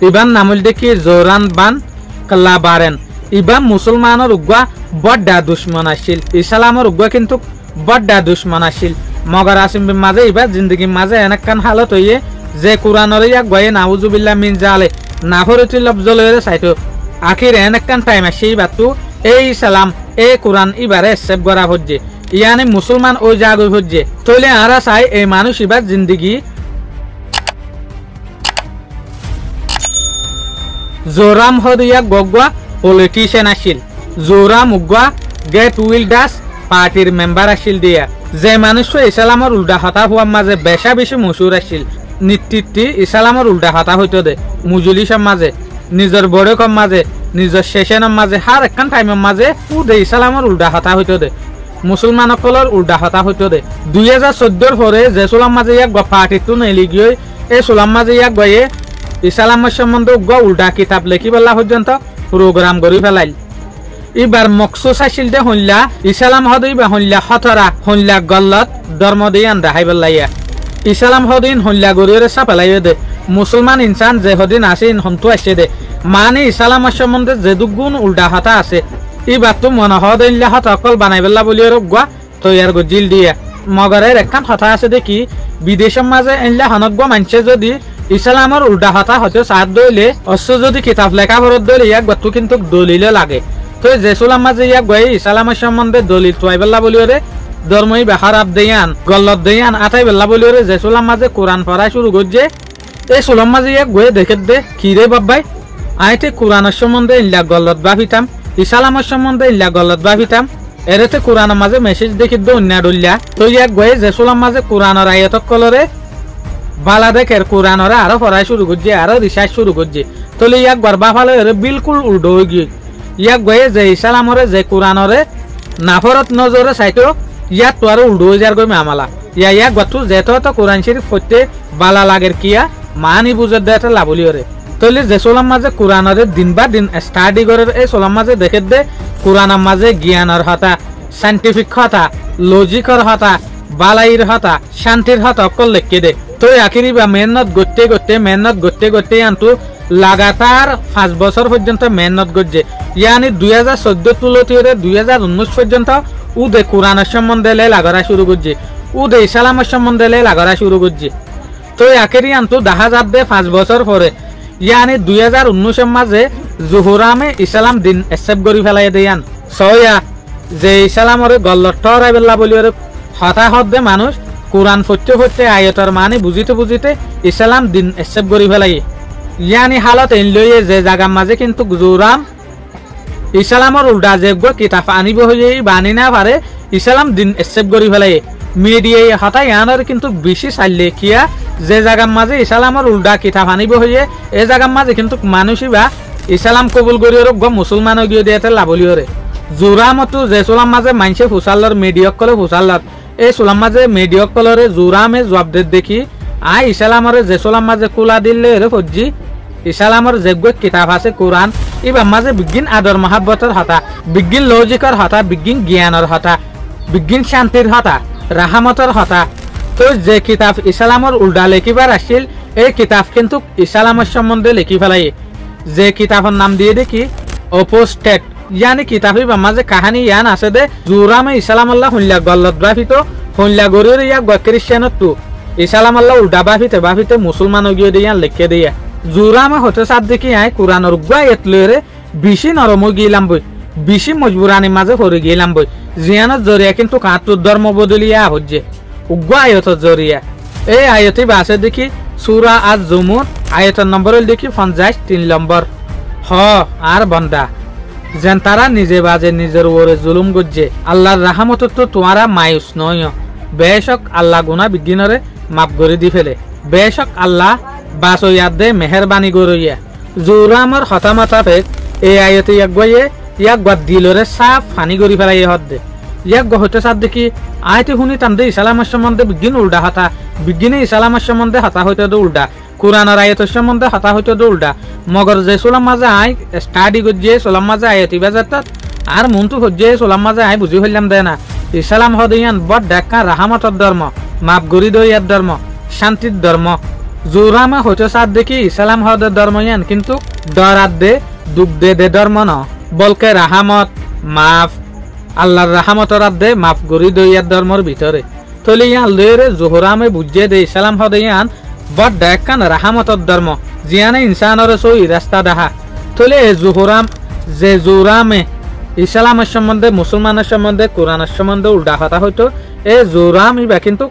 ইবান নামুল দেখি জোরান বান কালাবারেন ইবান মুসলমানের উগ্রা বড়া দুশ্মন আসিল ইসলামের উগ্রা কিন্তু বড়া দুশ্মন আসিল মগর আসিম মাঝে ইবা জিন্দগি মাঝে এনেকান হালত হইয়ে যে কোরআনের ইয়াক গয়ে নাউজুবিল্লাহ মিন জালে নাফরতি লফজ লয়ে চাইতো আখির এনেকান টাইম আসে ইবাতু এই সালাম এই কোরআন ইবারে সেভ করা হচ্ছে ইয়ানি মুসলমান ওই জাগই হচ্ছে তইলে আরা চাই এই মানুষ ইবার জিন্দগি জোরাম হদিয়া গগবা পলিটিশিয়ান আসিল জোরাম উগা গেট উইলডাস পার্টির মেম্বার আসিল দিয়া যে মানুষ ইসলামের উল্টা হতা হওয়ার মাঝে বেশা বেশি মশুর আসিল নেতৃত্বে ইসলামের উল্টা হতা হইতো দে মুজলিসের মাঝে নিজের বড়কর মাঝে নিজের সেশনের মাঝে হার একখান টাইমের মাঝে উদে ইসলামের উল্টা হতা হইতো দে মুসলমান সকলের উল্টা হতা হইতো দে 2014 পরে যে সোলাম মাঝে ইয়াক পার্টিটো নেলি গিয়ে এই সোলাম মাঝে ইয়াক গয়ে ইসলামের সম্বন্ধে উগ্র উল্টা কিতাব লেখি পেলা পর্যন্ত প্রোগ্রাম করে ফেলাইল এবার মকসুস আসিল দে হইলা ইসলাম হদই বা হইলা হতরা হইলা গল্লত ধর্ম দিয়ে আন্দা হাই পেলাইয়া ইসলাম হদিন হইলা গরিয়রে সা পেলাই দে মুসলমান ইনসান যে হদিন আসে হন্তু আসে দে মানে ইসলামের সম্বন্ধে যে দুগুণ উল্টা হতা আছে এবার তো মনে হদিল্লা হত অকল বানাই পেলা বলি গুয়া তৈয়ার গজিল দিয়া মগরের একখান হতা আছে দেখি বিদেশের মাঝে এনলা হনগ্য মানছে যদি ইসলামের উল্টা হতা হয়তো সাত দইলে অশ্ব যদি কিতাব লেখা ভরত দইলে ইয়াক গতু কিন্তু দলিলে লাগে তো যে সোলাম মাঝে ইয়াক গয়ে ইসলামের সম্বন্ধে দলিল তোয়াই বেলা বলি রে ধর্মই বেহারাব দেয়ান গল্লত দেয়ান আতাই বেলা বলি রে যে সোলাম মাঝে কোরআন পড়া শুরু করছে এই সোলাম মাঝে ইয়াক গয়ে দেখে দে কি রে বাবাই আইতে কোরআনের সম্বন্ধে ইল্লা গল্লত বাভিতাম ইসলামের সম্বন্ধে ইল্লা গল্লত বাভিতাম এরেতে কোরআনের মাঝে মেসেজ দেখি দে অন্য ডলিয়া তো ইয়াক গয়ে যে সোলাম মাঝে কোরআনের আয়াতক কলরে বালা দেখের কোরআনরে আরো পড়াই শুরু করছে আরো রিসার্চ শুরু করছে তাহলে ইয়াক গর্বা ফালে বিলকুল উল্টো হয়ে গিয়ে ইয়াক গয়ে যে ইসলামরে যে কোরআনরে নাফরত নজরে চাইতো ইয়াক তো আরো উল্টো হয়ে যার গই মামালা ইয়াক গতু যেত তো কোরআন শরীফ ফতে বালা লাগের কিয়া মানি বুঝে দেয় লাভলিওরে তাহলে যে সোলাম মাঝে কোরআনরে দিন বা দিন স্টাডি করে এই সোলাম মাঝে দেখে দে কোরআনের মাঝে জ্ঞানের হতা সাইন্টিফিক হতা লজিকর হতা বালাইর হতা শান্তির হতা অকল লেখকে দে তো আখিরি বা মেহনত করতে করতে আনতু লাগাতার 5 বছর পর্যন্ত মেহনত করছে ইয়ানি 2014 তুলতি 2019 পর্যন্ত উদে কোরআনের সম্বন্ধে লাগরা শুরু করছে উদে ইসলামের সম্বন্ধে লাগরা শুরু করছে তো আখিরি আনতু দেখা যাবে 5 বছর পরে ইয়ানি 2019 এর মাঝে জোহরামে ইসলাম দিন একসেপ্ট করি ফেলাই দেয়ান সয়া যে ইসলামরে গল্লত রাইবেলা বলি হতাহত দে মানুষ কোরআন ফটতে আয়তর মানে বুঝিতে ইসলাম দিন একসেপ্ট করি ফেলাই ইয়ানি হালত এন লইয়ে যে জায়গার মাঝে কিন্তু জোরাম ইসলামের উল্টা যে কিতাব আনিব হয়ে বানি না পারে ইসলাম দিন একসেপ্ট করি ফেলাই মিডিয়াই হতা ইয়ানোর কিন্তু বেশি চাইলে কিয়া যে জায়গার মাঝে ইসলামের উল্টা কিতাব আনিব হয়ে এই জায়গার মাঝে কিন্তু মানুষই বা ইসলাম কবুল করিও মুসলমান গিয়ে দিয়েতে লাভলিওরে জোরামতো যে সোলাম মাঝে মানছে ফুসাল্লর মিডিয়ক কলে ফুসাল্লর এই সোলাম মাঝে মিডিয়ক কলরে জোরামে জবাব দে দেখি আই ইসলামরে যে সোলাম মাঝে কুলা দিলে রে ফজি ইসলামর যে কিতাব আছে কোরআন এবার মাঝে বিজ্ঞান আদর মহাব্বতের হতা বিজ্ঞান লজিকর হতা বিজ্ঞান জ্ঞানের হতা বিজ্ঞান শান্তির হতা রাহামতর হতা তো যে কিতাব ইসলামর উল্টা লেখিবার আসিল এই কিতাব কিন্তু ইসলামের সম্বন্ধে লেখি ফেলাই যে কিতাবের নাম দিয়ে দেখি অপোস্টেট ইয়ানি কিতাবি বা মাঝে কাহানি ইয়ান আছে দে জোরামে ইসলাম আল্লাহ হইলা গল্লত বাফিত হইলা গরির ইয়া খ্রিস্টানত তো ইসলাম আল্লাহ উল্টা বাফিতে মুসলমান গিয়ে দিয়া লেখে দিয়া জোরামে হতে সাত দেখি আই কোরআনের গুয়া এতলরে বেশি নরম গিলাম বই বেশি মজবুরানি মাঝে পড়ে গিলাম বই জিয়ানত জরিয়া কিন্তু কাতুর ধর্ম বদলিয়া হচ্ছে উগ্র আয়তর জরিয়া এই আয়তে বা আছে দেখি সূরা আজ জুমুর আয়তের নম্বর দেখি 53 নম্বর হ আর বন্দা যেন তারা নিজে বাজে নিজের ওরে জুলুম করছে আল্লাহর রাহমত তো তোমারা মায়ুস নয় বেশক আল্লাহ গুনা বিজ্ঞানরে মাফ করে দি ফেলে বেশক আল্লাহ বাস ইয়াদ দে মেহরবানি গরইয়া জোরামর হতামতাফে এই আয়তে ইয়াক গদ দিলরে সাফ ফানি গরি ফেলাই হদ দে ইয়াক হতে সাথ দেখি আয়তে শুনি তাম দে ইসলামের সম্বন্ধে বিজ্ঞান উল্টা হতা বিজ্ঞানে ইসলামের সম্বন্ধে হতা হইতে দে উল্টা কোরআনের আয়াতের সম্বন্ধে হতা হইতে দে উল্টা মগর যে সোলাম মাঝে আই স্টাডি করছে সোলাম মাঝে আয়াতি বাজার আর মনটু হচ্ছে সোলাম মাঝে আই বুঝি হইলাম দে না ইসলাম হদিয়ান বড় দেখা রাহামতর ধর্ম মাপ গরি দইয়ার ধর্ম শান্তির ধর্ম জোরামে হইতো সাদ দেখি ইসলাম হদের ধর্ম ইয়ান কিন্তু ডরাত দে দুঃখ দে ধর্ম ন বলকে রাহামত মাফ আল্লাহর রাহামতর দে মাফ গরি দইয়ার ধর্মর ভিতরে তলে ইয়ান লেরে জোহরামে বুঝে দে ইসলাম হদে ইয়ান বড় দেখান রাহামতর ধর্ম জিয়ানে ইনসানরে সই রাস্তা দেখা তলে জোহরাম যে জোরামে ইসলামের সম্বন্ধে মুসলমানের সম্বন্ধে কোরআনের সম্বন্ধে উল্টা কথা হইতো এই জোরাম ইবা কিন্তু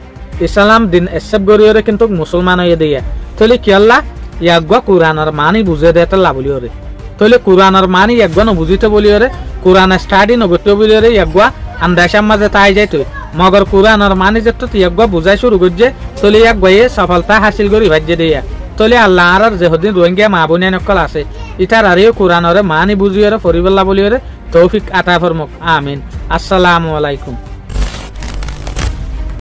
ইসলাম দিন এসব গরিয়রে কিন্তু মুসলমান হয়ে দিয়ে তলে কি আল্লাহ ইয়াগুয়া কোরআনের মানি বুঝে দেয় তাল্লা বলি ওরে তলে কোরআনের মানি ইয়াগুয়া নবুঝিতে বলি ওরে কোরআন স্টাডি নগত্য বলি ওরে ইয়াগুয়া আন্দাসার মাঝে তাই যাইত মগর কোরআনের মানি যেত ইয়াগুয়া বুঝাই শুরু করছে তলে ইয়াগুয়া সফলতা হাসিল করি ভাজ্যে দিয়া তলে আল্লাহ আর যেদিন রোহিঙ্গা মা বোনিয়া নকল আছে ইটার আরেও কোরআনরে মানি বুঝিয়ে পরিবেল্লা বলি ওরে তৌফিক আতা ফরমুক আমিন। আসসালামু আলাইকুম।